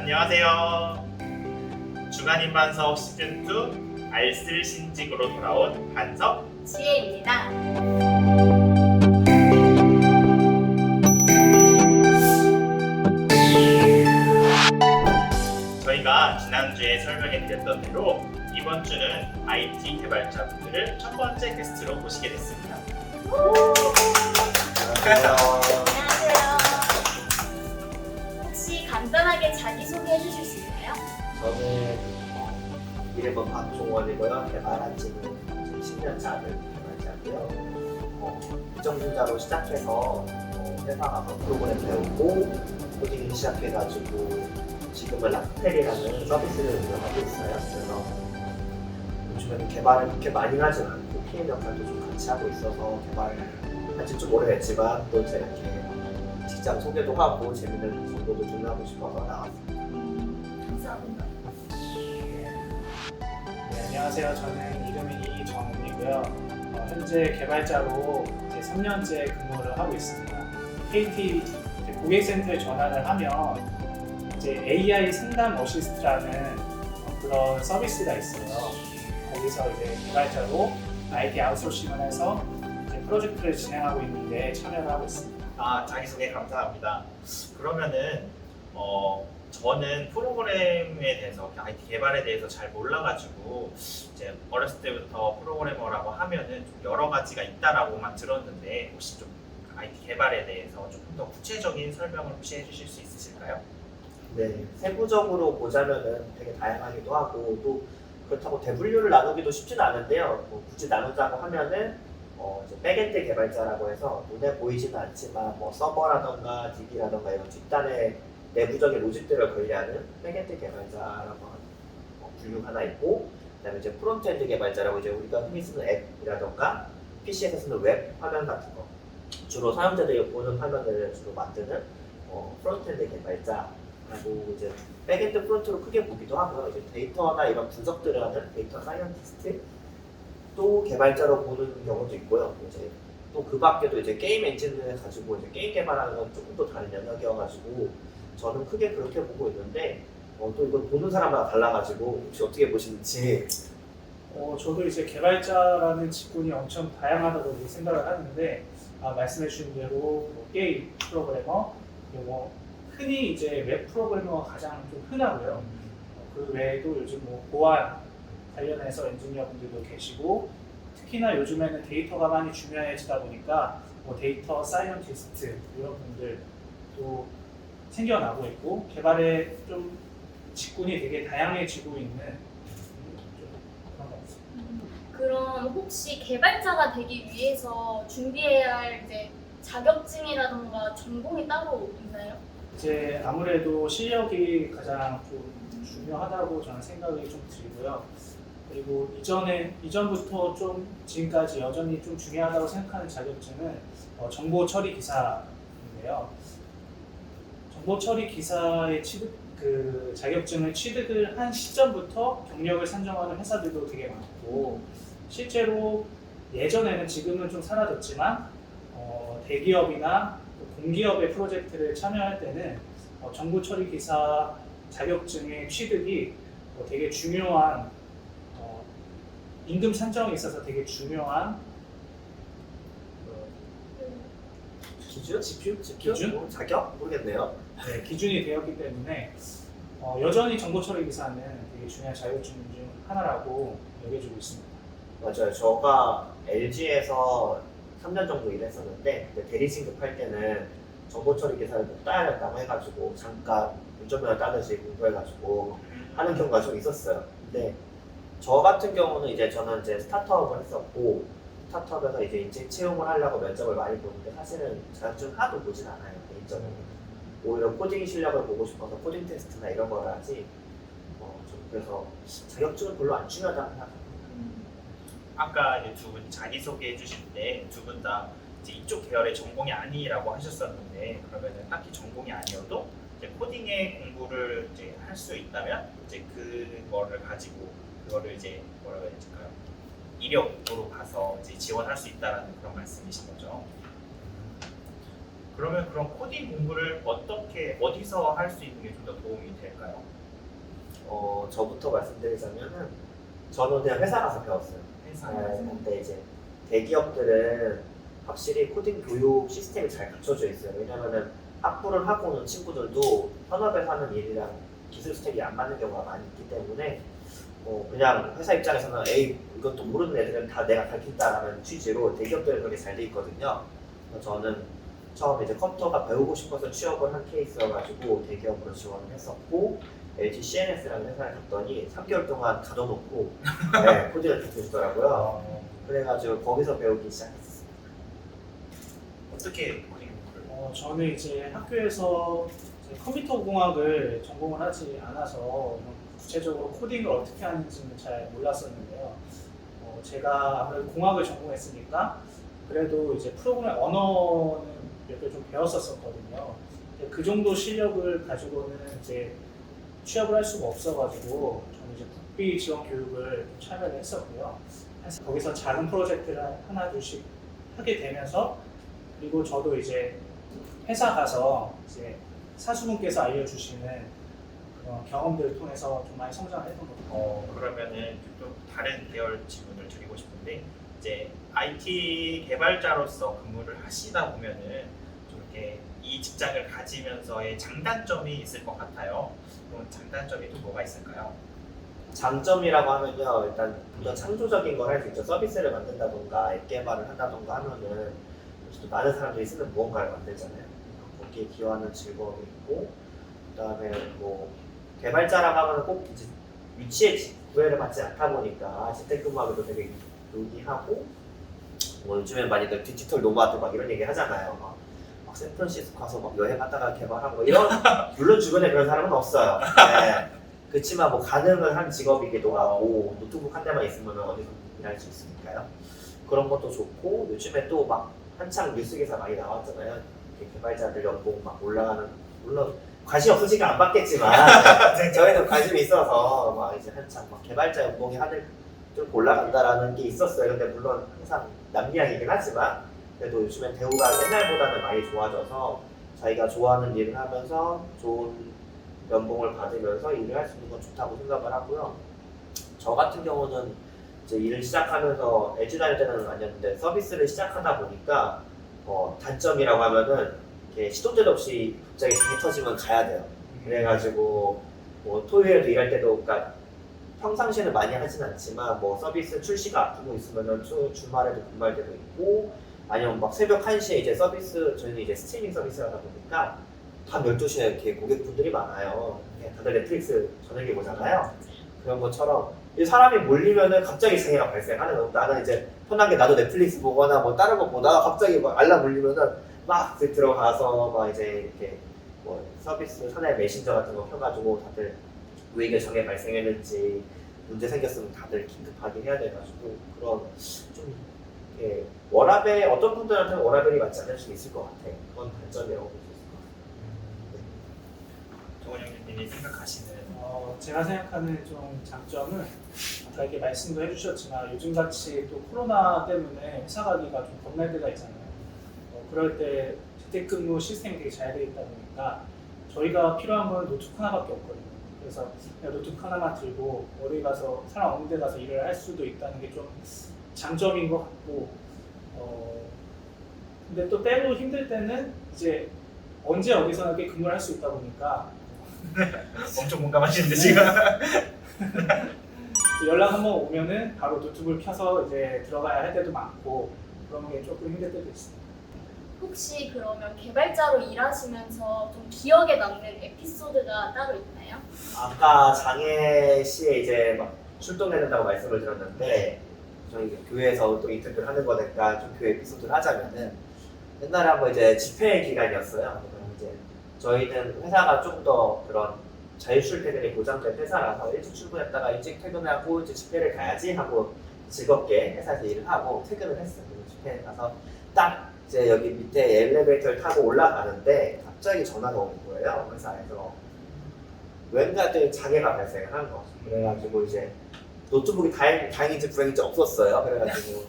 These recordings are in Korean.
안녕하세요. 주간인반석 시즌2 알쓸 신직으로 돌아온 반석 지혜입니다. 저희가 지난주에 설명해드렸던 대로 이번 주는 IT 개발자분들을 첫 번째 게스트로 모시게 됐습니다. 안녕하세요. 혹시 간단하게 자기소개해 주실 수 있나요? 저는 이름은 박종원이고요. 개발한 지는 10년 차 개발자고요. 국정분자로 시작해서 회사 가서 프로그램 배우고 코딩 시작해가지고 지금은 락펠이라는 서비스를 운영하고 있어요. 그래서 요즘에는 개발을 그렇게 많이 하진 않고 PM 역할도 좀 같이 하고 있어서 개발을 한지 좀 오래됐지만 또 이제 이렇게 직장 소개도 하고 재밌는 정보도 좀 하고 싶어서 나왔습니다. 감사합니다. 네, 안녕하세요. 저는 이름이 이정훈이고요. 현재 개발자로 이제 3년째 근무를 하고 있습니다. KT 고객센터에 전화를 하면 이제 AI 상담 어시스트라는 그런 서비스가 있어요. 거기서 이제 개발자로 IT 아웃소싱을 해서 이제 프로젝트를 진행하고 있는데 참여를 하고 있습니다. 자기소개 감사합니다. 그러면은 저는 프로그램에 대해서 IT 개발에 대해서 잘 몰라가지고 이제 어렸을 때부터 프로그래머라고 하면은 좀 여러 가지가 있다라고만 들었는데 혹시 좀 IT 개발에 대해서 조금 더 구체적인 설명을 혹시 해주실 수 있으실까요? 네, 세부적으로 보자면은 되게 다양하기도 하고 또 그렇다고 대분류를 나누기도 쉽지는 않은데요. 굳이 나누자고 하면은 이제 백엔드 개발자라고 해서 눈에 보이지는 않지만 서버라던가 DB라던가 이런 뒷단의 내부적인 로직들을 관리하는 백엔드 개발자라고 하는 분류가 하나 있고, 그다음에 이제 프론트엔드 개발자라고 이제 우리가 흔히 쓰는 앱이라던가 PC에서 쓰는 웹 화면 같은 거 주로 사용자들이 보는 화면을 주로 만드는 프론트엔드 개발자라고 이제 백엔드 프론트로 크게 보기도 하고요. 이제 데이터나 이런 분석들을 하는 데이터 사이언티스트 또 개발자로 보는 경우도 있고요. 이제 또 그 밖에도 이제 게임 엔진을 가지고 이제 게임 개발하는 건 조금 더 다른 영역이어가지고 저는 크게 그렇게 보고 있는데 또 이걸 보는 사람마다 달라가지고 혹시 어떻게 보시는지. 저도 이제 개발자라는 직군이 엄청 다양하다고 생각을 하는데 말씀해 주신 대로 게임 프로그래머 그리고 흔히 이제 웹 프로그래머가 가장 좀 흔하고요. 그 외에도 요즘 보안 관련해서 엔지니어분들도 계시고 특히나 요즘에는 데이터가 많이 중요해지다 보니까 데이터 사이언티스트 이런 분들도 생겨나고 있고 개발에 좀 직군이 되게 다양해지고 있는 좀 그런 것 같습니다. 그럼 혹시 개발자가 되기 위해서 준비해야 할 이제 자격증이라던가 전공이 따로 있나요? 이제 아무래도 실력이 가장 좀 중요하다고 저는 생각이 좀 들고요. 그리고 이전부터 좀 지금까지 여전히 좀 중요하다고 생각하는 자격증은 정보 처리 기사인데요. 정보 처리 기사의 그 자격증을 취득을 한 시점부터 경력을 산정하는 회사들도 되게 많고 실제로 예전에는 지금은 좀 사라졌지만 대기업이나 공기업의 프로젝트를 참여할 때는 정보 처리 기사 자격증의 취득이 되게 중요한 임금 산정에 있어서 되게 중요한 기준? 기준? 자격? 모르겠네요. 기준이 되었기 때문에 여전히 정보 처리 기사는 되게 중요한 자격증 중 하나라고 여겨지고 있습니다. 맞아요. 저가 LG에서 3년 정도 일했었는데 대리 진급할 때는 정보 처리 기사를 꼭 따야 된다고 해가지고 잠깐 운전면허 따듯이 공부해가지고 하는 경우가 좀 있었어요. 근데 저 같은 경우는 이제 저는 이제 스타트업을 했었고 스타트업에서 이제 인재 채용을 하려고 면접을 많이 보는데 사실은 자격증 하나도 보진 않아요. 개인적으로 오히려 코딩 실력을 보고 싶어서 코딩 테스트나 이런 걸 하지. 좀 그래서 자격증은 별로 안 중요하다고 생각합니다. 아까 이제 두 분 자기소개 해주실 때 두 분 다 이쪽 계열의 전공이 아니라고 하셨었는데 그러면은 딱히 전공이 아니어도 이제 코딩의 공부를 이제 할 수 있다면 이제 그거를 가지고 그거를 이제 뭐라고 해야 될까요? 이력으로 가서 이제 지원할 수 있다라는 그런 말씀이신 거죠. 그러면 그런 코딩 공부를 어디서 할 수 있는 게 좀 더 도움이 될까요? 저부터 말씀드리자면은 저는 그냥 회사 가서 배웠어요. 회사에서. 근데 이제 대기업들은 확실히 코딩 교육 시스템이 잘 갖춰져 있어요. 왜냐면은 학부를 하고 오는 친구들도 현업에서 하는 일이랑 기술 스택이 안 맞는 경우가 많이 있기 때문에 그냥 회사 입장에서는 에이 이것도 모르는 애들은 다 내가 가르친다라는 취지로 대기업들은 그렇게 잘 돼 있거든요. 그래서 저는 처음에 이제 컴퓨터가 배우고 싶어서 취업을 한 케이스여가지고 대기업으로 지원을 했었고 LG CNS라는 회사에 갔더니 3개월 동안 가둬놓고 네, 코딩을 가르쳐주더라고요. 그래가지고 거기서 배우기 시작했어요. 어떻게 코딩 공부를? 저는 이제 학교에서 이제 컴퓨터 공학을 전공을 하지 않아서 구체적으로 코딩을 어떻게 하는지는 잘 몰랐었는데요. 제가 아무래도 공학을 전공했으니까 그래도 이제 프로그램 언어는 몇 개 좀 배웠었거든요. 그 정도 실력을 가지고는 이제 취업을 할 수가 없어가지고 저는 이제 국비 지원 교육을 좀 참여를 했었고요. 그래서 거기서 작은 프로젝트를 하나 둘씩 하게 되면서 그리고 저도 이제 회사 가서 이제 사수분께서 알려주시는 그런 경험들을 통해서 좀 많이 성장을 했던 것 같아요. 그러면은 좀 다른 계열 질문을 드리고 싶은데 이제 IT 개발자로서 근무를 하시다 보면은 좀 이렇게 이 직장을 가지면서의 장단점이 있을 것 같아요. 그럼 장단점이 또 뭐가 있을까요? 장점이라고 하면요, 일단 더 창조적인 걸 할 수 있죠. 서비스를 만든다던가 앱 개발을 한다던가 하면은 또 많은 사람들이 쓰는 무언가를 만들잖아요. 거기에 기여하는 즐거움이 있고, 그다음에 뭐 개발자라고 하면 꼭 이제 위치에 구애를 받지 않다 보니까 재택근무하기도 되게 유리하고, 뭐 요즘엔 많이들 디지털 노마드 막 이런 얘기 하잖아요. 막 샌프란시스코 가서 막 여행하다가 개발하고 이런 물론 주변에 그런 사람은 없어요. 네. 그렇지만 뭐 가능은 한 직업이기도 하고 노트북 한 대만 있으면 어디서 일할 수 있으니까요. 그런 것도 좋고 요즘에 또 막 한창 뉴스 기사 많이 나왔잖아요. 개발자들 연봉 막 올라가는 물론 관심 없으니까 안 받겠지만 저희는 관심이 있어서 막 이제 한창 막 개발자 연봉이 하늘 좀 올라간다라는 게 있었어요. 근데 물론 항상 남미향이긴 하지만 그래도 요즘엔 대우가 옛날보다는 많이 좋아져서 자기가 좋아하는 일을 하면서 좋은 연봉을 받으면서 일을 할 수 있는 건 좋다고 생각을 하고요. 저 같은 경우는 이제 일을 시작하면서 LG 다닐 때는 아니었는데 서비스를 시작하다 보니까 단점이라고 하면은 이렇게 시도 때도 없이 갑자기 장이 터지면 가야 돼요. 그래가지고 뭐 토요일에도 일할 때도 그러니까 평상시에는 많이 하진 않지만 뭐 서비스 출시가 앞두고 있으면은 주말에도 근무할 때도 있고 아니면 막 새벽 1시에 이제 서비스 저희는 이제 스트리밍 서비스를 하다 보니까 밤 12시에 이렇게 고객분들이 많아요. 다들 넷플릭스 저녁에 보잖아요. 그런 것처럼 이 사람이 몰리면은 갑자기 장애가 발생하는 거고 나는 이제 편하게 나도 넷플릭스 보거나 뭐 다른 거 보다가 갑자기 막 알람 울리면은 막 들어가서 막 이제 이렇게 뭐 서비스 사내 메신저 같은 거 켜가지고 다들 왜 이게 장애 발생했는지 문제 생겼으면 다들 긴급하게 해야 돼가지고 그런 좀 이렇게 워라벨 어떤 분들한테는 워라벨이 맞지 않을 수 있을 것 같아요. 그건 단점이라고 볼 수 있을 것 같아요. 정원 형님이 생각하시는 제가 생각하는 좀 장점은 아까 이렇게 말씀도 해주셨지만 요즘같이 또 코로나 때문에 회사 가기가 좀 겁날 때가 있잖아요. 그럴 때 재택근무 시스템이 되게 잘 되어 있다 보니까 저희가 필요한 건 노트북 하나밖에 없거든요. 그래서 그냥 노트북 하나만 들고 어디 가서 사람 없는 데 가서 일을 할 수도 있다는 게 좀 장점인 것 같고 근데 또 때로 힘들 때는 이제 언제 어디서나 이렇게 근무를 할 수 있다 보니까 엄청 공감하시는데 지금 연락 한번 오면은 바로 노트북을 켜서 이제 들어가야 할 때도 많고 그런 게 조금 힘들 때도 있습니다. 혹시 그러면 개발자로 일하시면서 좀 기억에 남는 에피소드가 따로 있나요? 아까 장애 시에 이제 막 출동해야 된다고 말씀을 드렸는데 저희 교회에서 또 인터뷰를 하는 거니까 좀 교회 에피소드를 하자면은 옛날에 한번 이제 집회 기간이었어요. 그럼 이제 저희는 회사가 좀 더 그런 자율출퇴근이 보장된 회사라서 일찍 출근했다가 일찍 퇴근하고 이제 집회를 가야지 하고 즐겁게 회사에서 일을 하고 퇴근을 했어요. 그래서 집회에 가서 딱 이제 여기 밑에 엘리베이터를 타고 올라가는데 갑자기 전화가 오는 거예요. 회사에서 왠가들 장애가 발생한 거죠. 그래가지고 이제 노트북이 다행인지 불행인지 없었어요. 그래가지고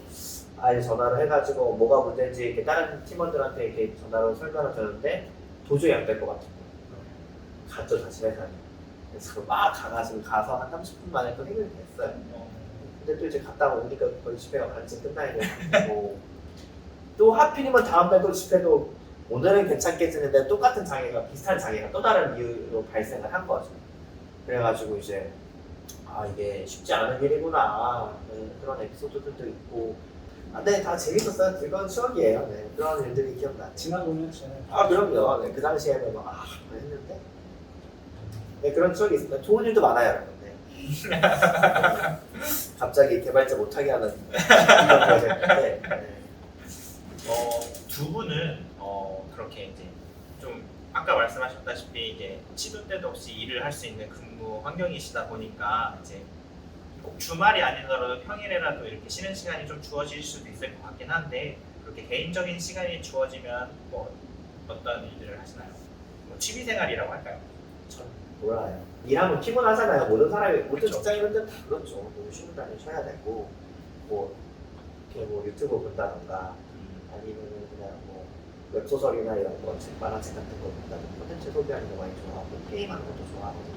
이제 전화를 해가지고 뭐가 문제인지 이렇게 다른 팀원들한테 이렇게 전화로 설명을 드렸는데 도저히 안 될 것 같은 거예요. 갔죠 다시 회사에. 그래서 막 가서 한 30분 만에 또 해결이 됐어요. 근데 또 이제 갔다 오니까 거의 집회가 반쯤 끝나야 되고 또 하필이면 다음날 또 집회도 오늘은 괜찮겠는데 똑같은 장애가 비슷한 장애가 또 다른 이유로 발생을 한 거죠. 그래가지고 이제 이게 쉽지 않은 일이구나 그런 에피소드들도 있고 네, 다 재밌었어요. 즐거운 추억이에요. 네, 그런 일들이 기억나요. 지나보면 저는 그럼요. 네, 그 당시에는 했는데 네, 그런 추억이 있습니다. 좋은 일도 많아요, 여러분. 네. 갑자기 개발자 못하게 하는 이런 프로젝트인데 두 분은 그렇게 이제 좀 아까 말씀하셨다시피 이제 시도 때도 없이 일을 할 수 있는 근무 환경이시다 보니까 이제 꼭 주말이 아니더라도 평일에라도 이렇게 쉬는 시간이 좀 주어질 수도 있을 것 같긴 한데 그렇게 개인적인 시간이 주어지면 뭐 어떤 일들을 하시나요? 뭐 취미생활이라고 할까요? 전 몰라요. 일하면 피곤하잖아요. 모든 사람이 모든 그렇죠. 직장인들은 다 그렇죠. 뭐 쉬는 날에 쉬어야 되고 뭐 이렇게 뭐 유튜브 본다던가 아니면 그냥 뭐 웹소설이나 이런 거 만화책 같은 거 본다던가 콘텐츠 소비하는 거 많이 좋아하고 게임하는 것도 좋아하거든요.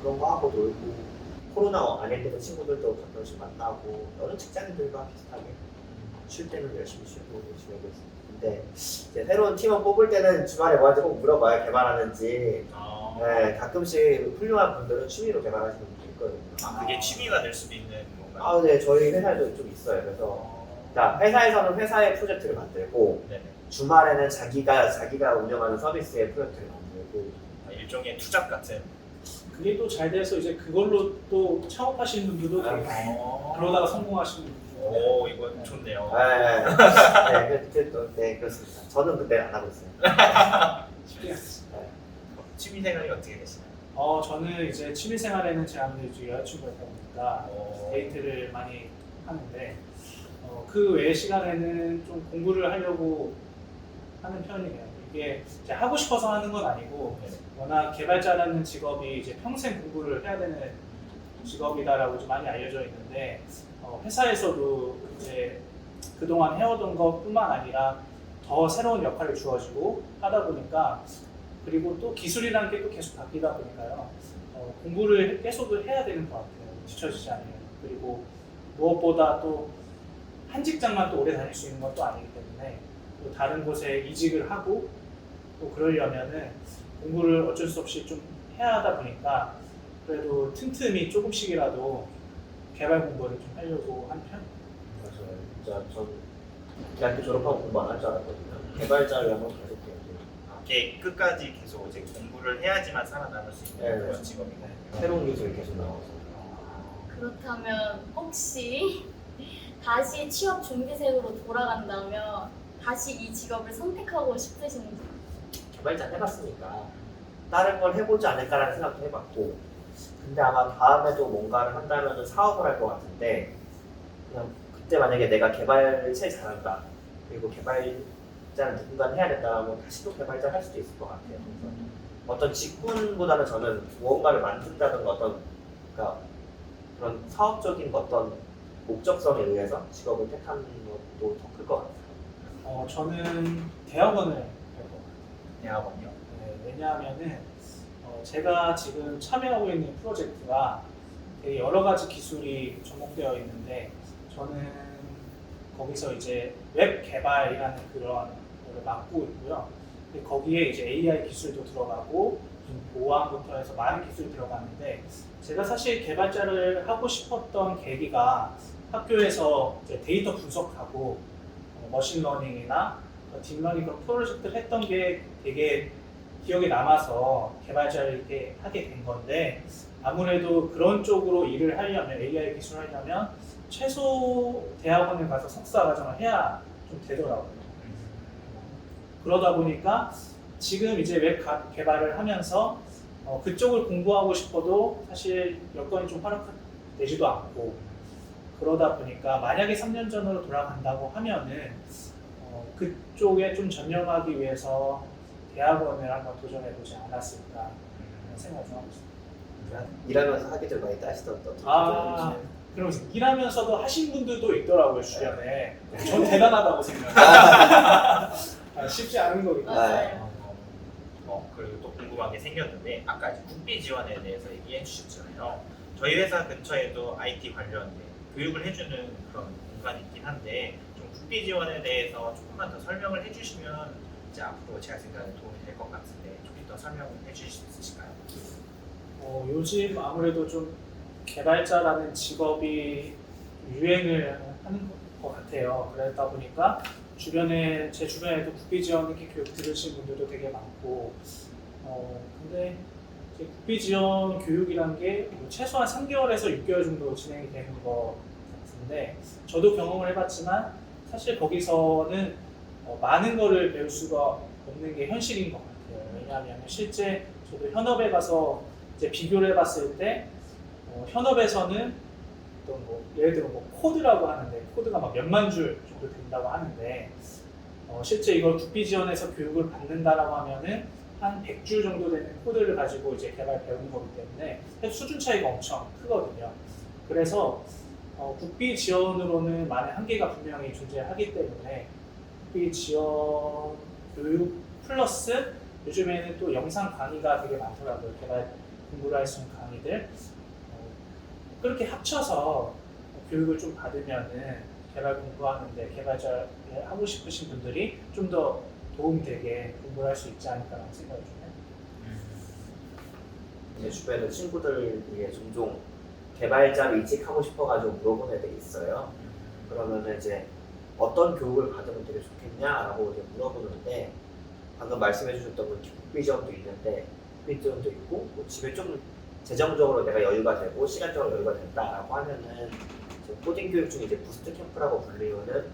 그런 거 하고 놀고 코로나 아닐 때는 친구들도 가끔씩 만나고 여러 직장인들과 비슷하게 쉴 때는 열심히 쉬고 지내고 있습니다. 근데 이제 새로운 팀원 뽑을 때는 주말에 뭐 하는지 꼭 물어봐요. 개발하는지. 네, 가끔씩 훌륭한 분들은 취미로 개발하시는 분도 있거든요. 그게 취미가 될 수도 있는 건가요? 네, 저희 회사에도 좀 있어요. 그래서 회사에서는 회사의 프로젝트를 만들고 네네. 주말에는 자기가 운영하는 서비스의 프로젝트를 만들고 일종의 투잡 같은. 그게 또 잘 돼서 이제 그걸로 또 창업하시는 분들도 되게 많아요. 그러다가 성공하시는 분들도 오, 이거 좋네요. 네, 그렇습니다. 저는 근데 안 하고 있어요. 쉽지 않습니다. 취미생활이 어떻게 되시나요? 저는 이제 취미생활에는 제 아무래도 이제 여자친구가 있다 보니까 데이트를 많이 하는데 그 외의 시간에는 좀 공부를 하려고 하는 편이에요. 이게 이제 하고 싶어서 하는 건 아니고 워낙 개발자라는 직업이 이제 평생 공부를 해야 되는 직업이다라고 좀 많이 알려져 있는데 회사에서도 이제 그동안 해오던 것뿐만 아니라 더 새로운 역할이 주어지고 하다 보니까 그리고 또 기술이라는 게 또 계속 바뀌다 보니까요 공부를 계속을 해야 되는 것 같아요. 뒤처지지 않으면. 그리고 무엇보다 또 한 직장만 또 오래 다닐 수 있는 것도 아니기 때문에 또 다른 곳에 이직을 하고 또 그러려면은 공부를 어쩔 수 없이 좀 해야 하다 보니까 그래도 틈틈이 조금씩이라도 개발 공부를 좀 하려고 하는 편이에요. 맞아요. 진짜 전 대학교 졸업하고 공부 안 할 줄 알았거든요. 개발자를 한번 계속 해야 돼요. 이게 끝까지 계속 이제 공부를 해야지만 살아남을 수 있는 네. 그런 직업인가요? 새로운 기술이 계속 나와서. 그렇다면 혹시 다시 취업 준비생으로 돌아간다면 다시 이 직업을 선택하고 싶으신지? 개발자 해봤으니까 다른 걸 해보지 않을까라는 생각도 해봤고 근데 아마 다음에도 뭔가를 한다면 사업을 할 것 같은데 그냥 그때 만약에 내가 개발을 제일 잘한다 그리고 개발자는 누군가는 해야 된다면 다시 또 개발자 할 수도 있을 것 같아요. 그래서 어떤 직군보다는 저는 무언가를 만든다든가 그러니까 그런 사업적인 어떤 목적성에 의해서 직업을 택하는 것도 더 클 것 같아요. 저는 대학원을 갈 것 같아요. 대학원요? 네, 왜냐하면은 제가 지금 참여하고 있는 프로젝트가 되게 여러 가지 기술이 접목되어 있는데 저는 거기서 이제 웹 개발이라는 그런 거를 맡고 있고요. 근데 거기에 이제 AI 기술도 들어가고 좀 보안부터 해서 많은 기술이 들어가는데 제가 사실 개발자를 하고 싶었던 계기가 학교에서 이제 데이터 분석하고 머신러닝이나 딥러닝 그런 프로젝트를 했던 게 되게 기억에 남아서 개발자를 이렇게 하게 된 건데 아무래도 그런 쪽으로 일을 하려면 AI 기술을 하려면 최소 대학원에 가서 석사 과정을 해야 좀 되더라고요. 그러다 보니까 지금 이제 웹 개발을 하면서 그쪽을 공부하고 싶어도 사실 여건이 좀 허락되지도 않고 그러다 보니까 만약에 3년 전으로 돌아간다고 하면은 그쪽에 좀 전념하기 위해서 대학원을 한번 도전해보지 않았을까 하는 생각을 좀 하고 있습니다. 일하면서 하기들 많이 따시던 어떤 그러면서 일하면서도 하신 분들도 있더라고요 주변에. 전 대단하다고 생각해요. 쉽지 않은 거거든요. 맞아요. 그리고 또 궁금한 궁금한 게 생겼는데 아까 이제 국비 지원에 대해서 얘기해 주셨잖아요. 저희 회사 근처에도 IT 관련 교육을 해주는 그런 공간이 있긴 한데 좀 국비 지원에 대해서 조금만 더 설명을 해주시면 이제 앞으로 제가 생각하는 도움이 될 것 같은데 조금 더 설명을 해주실 수 있으실까요? 요즘 아무래도 좀 개발자라는 직업이 유행을 하는 것 같아요. 그러다 보니까 제 주변에도 국비 지원 이렇게 교육 들으신 분들도 되게 많고, 근데 이제 국비 지원 교육이란 게 최소한 3개월에서 6개월 정도 진행이 되는 것 같은데, 저도 경험을 해봤지만 사실 거기서는 많은 거를 배울 수가 없는 게 현실인 것 같아요. 왜냐하면 실제 저도 현업에 가서 이제 비교를 해봤을 때 현업에서는 어떤 예를 들어 코드라고 하는데 코드가 막 몇만 줄 정도 된다고 하는데 실제 이걸 국비 지원에서 교육을 받는다라고 하면은 한 100줄 정도 되는 코드를 가지고 이제 개발 배우는 거기 때문에 수준 차이가 엄청 크거든요. 그래서 국비 지원으로는 많은 한계가 분명히 존재하기 때문에 국비 지원 교육 플러스 요즘에는 또 영상 강의가 되게 많더라고요. 개발 공부를 할 수 있는 강의들. 그렇게 합쳐서 교육을 좀 받으면은 개발 공부하는데 개발자를 하고 싶으신 분들이 좀 더 도움되게 공부를 할 수 있지 않을까라는 생각을 좀 해요. 제 주변에 친구들 중에 종종 개발자로 이직하고 싶어가지고 물어보는 애들이 있어요. 그러면 이제 어떤 교육을 받으면 되게 좋겠냐라고 이제 물어보는데 방금 말씀해 주셨던 건 국비 지원도 있는데 국비 지원도 있고 뭐 집에 좀 재정적으로 내가 여유가 되고 시간적으로 여유가 된다라고 하면은 코딩 교육 중에 이제 부스트 캠프라고 불리우는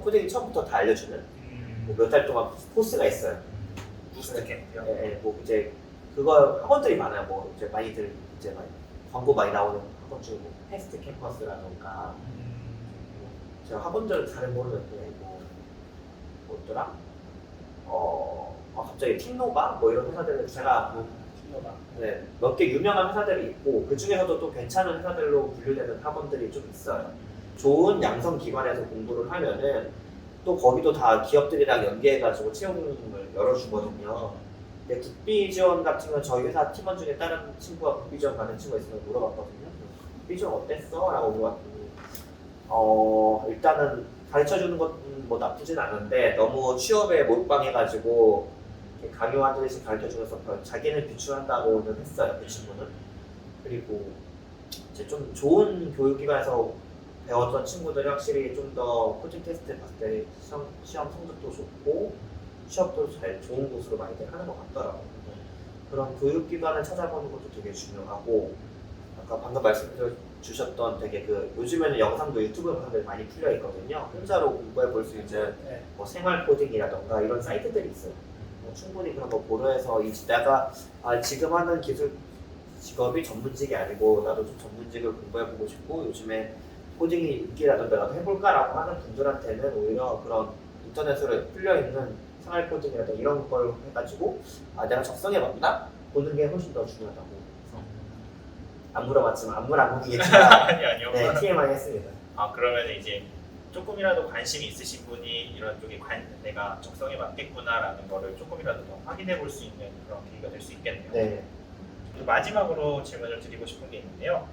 코딩이 처음부터 다 알려주는 몇 달 동안 코스가 있어요. 부스트 캠프요? 네, 뭐 이제 그거 학원들이 많아요. 뭐 이제 많이들 이제 많이 광고 많이 나오는 학원 중에 뭐 패스트 캠퍼스라던가 제가 학원들은 잘 모르는데 뭐였더라? 갑자기 틴노바 뭐 이런 회사들은 제가 네, 몇 개 유명한 회사들이 있고 그 중에서도 또 괜찮은 회사들로 분류되는 학원들이 좀 있어요. 좋은 양성 기관에서 공부를 하면은 또 거기도 다 기업들이랑 연계해가지고 채용을 열어주거든요. 근데 국비 지원 같은 건 저희 회사 팀원 중에 다른 친구가 국비 지원 가는 친구가 있으면 물어봤거든요. 국비 지원 어땠어? 라고 물어봤더니 일단은 가르쳐주는 건 뭐 나쁘진 않은데 너무 취업에 몰빵해가지고 강요하듯이 가르쳐주면서 자기는 비추한다고는 했어요, 그 친구는. 그리고 이제 좀 좋은 교육기관에서 배웠던 친구들이 확실히 좀 더 코딩 테스트 봤을 때 시험 성적도 좋고 취업도 잘 좋은 곳으로 많이들 하는 것 같더라고요. 그런 교육기관을 찾아보는 것도 되게 중요하고 아까 방금 말씀해 주셨던 되게 요즘에는 영상도 유튜브 영상들이 많이 풀려 있거든요. 혼자로 공부해 볼 수 있는 뭐 생활 코딩이라던가 이런 사이트들이 있어요. 충분히 그런 거 고려해서 내가 지금 하는 기술 직업이 전문직이 아니고 나도 좀 전문직을 공부해보고 싶고 요즘에 코딩이 인기라던가 나도 해볼까라고 하는 분들한테는 오히려 그런 인터넷으로 풀려있는 생활 코딩이라던가 이런 걸 해가지고 내가 적성에 맞나? 보는 게 훨씬 더 중요하다고 안 물어봤지만 안 물어보겠지만 아니요. 네, TMI 했습니다. 그러면 이제 조금이라도 관심이 있으신 분이 이런 쪽에 내가 적성에 맞겠구나라는 거를 조금이라도 더 확인해 볼 수 있는 그런 계기가 될 수 있겠네요. 네. 마지막으로 질문을 드리고 싶은 게 있는데요.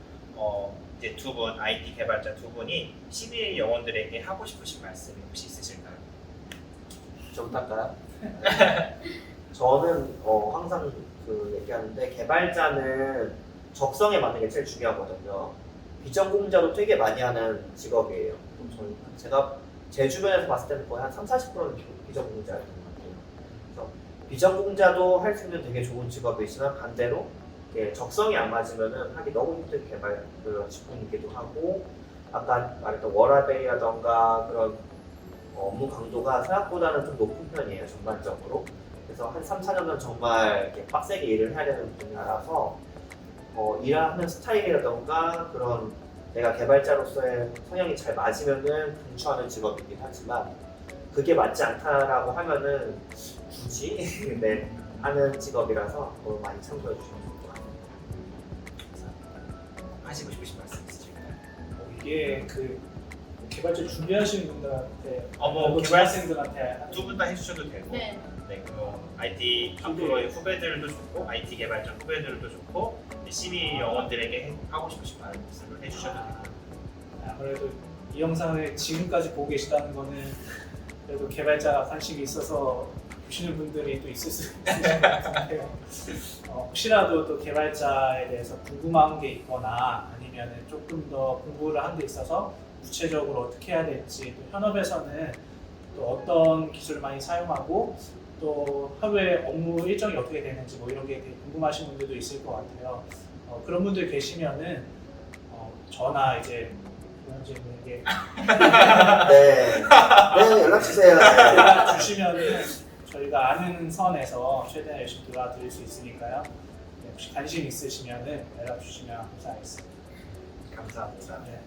이제 두 분, IT 개발자 두 분이 CBA 영원들에게 하고 싶으신 말씀이 혹시 있으실까요? 저부터 할까요? 저는 항상 얘기하는데 개발자는 적성에 맞는 게 제일 중요하거든요. 비전공자도 되게 많이 하는 직업이에요. 제가 제 주변에서 봤을 때는 거의 한 30-40%는 비전공자인 것 같아요. 그래서 비전공자도 할 수 있는 되게 좋은 직업이지만 반대로 적성이 안 맞으면은 하기 너무 힘든 개발 직군이기도 하고 아까 말했던 워라밸이라던가 그런 업무 강도가 생각보다는 좀 높은 편이에요, 전반적으로. 그래서 한 3-4년은 정말 이렇게 빡세게 일을 해야 되는 분야라서 일하는 스타일이라던가 그런 내가 개발자로서의 성향이 잘 맞으면은 강추하는 직업이긴 하지만 그게 맞지 않다라고 하면은 굳이 네, 하는 직업이라서 많이 참고해 주시면 좋을 것 같아요. 하시고 싶으신 말씀 있으실까요? 이게 개발자 준비하시는 분들한테 뭐 재학생들한테 두 분 다 해주셔도 되고 네. 네, IT 앞으로의 후배들도 좋고 IT 개발자 후배들도 좋고 시니 영원들에게 하고 싶으신 말씀을 해주셔도 됩니다. 아무래도 이 영상을 지금까지 보고 계시다는 거는 그래도 개발자 관심이 있어서 보시는 분들이 또 있을 수 있을 것 같은데요. 혹시라도 또 개발자에 대해서 궁금한 게 있거나 아니면 조금 더 공부를 한 데 있어서 구체적으로 어떻게 해야 될지, 또 현업에서는 또 어떤 기술을 많이 사용하고 또 하루에 업무 일정이 어떻게 되는지 뭐 이런 게 되게 궁금하신 분들도 있을 것 같아요. 그런 분들 계시면은 저나 이제 교원진에게 네, 연락 주세요. 연락 주시면은 저희가 아는 선에서 최대한 열심히 도와드릴 수 있으니까요. 네, 혹시 관심 있으시면은 연락 주시면 감사하겠습니다. 감사합니다. 네.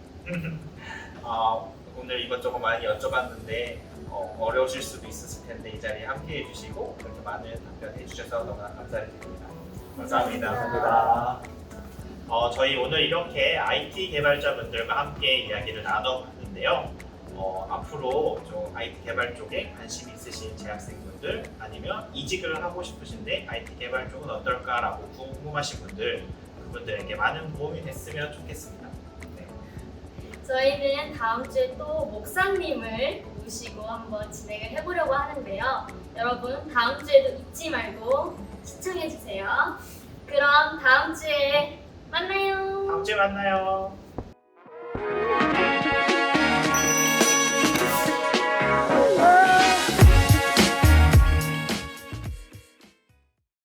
오늘 이것저것 많이 여쭤봤는데 어려우실 수도 있었을 텐데 이 자리에 함께 해주시고 그렇게 많은 답변 해주셔서 너무나 감사드립니다. 감사합니다. 감사합니다. 저희 오늘 이렇게 IT 개발자분들과 함께 이야기를 나눠봤는데요. 앞으로 좀 IT 개발 쪽에 관심 있으신 재학생분들 아니면 이직을 하고 싶으신데 IT 개발 쪽은 어떨까라고 궁금하신 분들 그분들에게 많은 도움이 됐으면 좋겠습니다. 네. 저희는 다음 주에 또 목사님을 모시고 한번 진행을 해보려고 하는데요. 여러분 다음 주에도 잊지 말고 시청해주세요. 그럼 다음 주에 만나요. 다음 주에 만나요.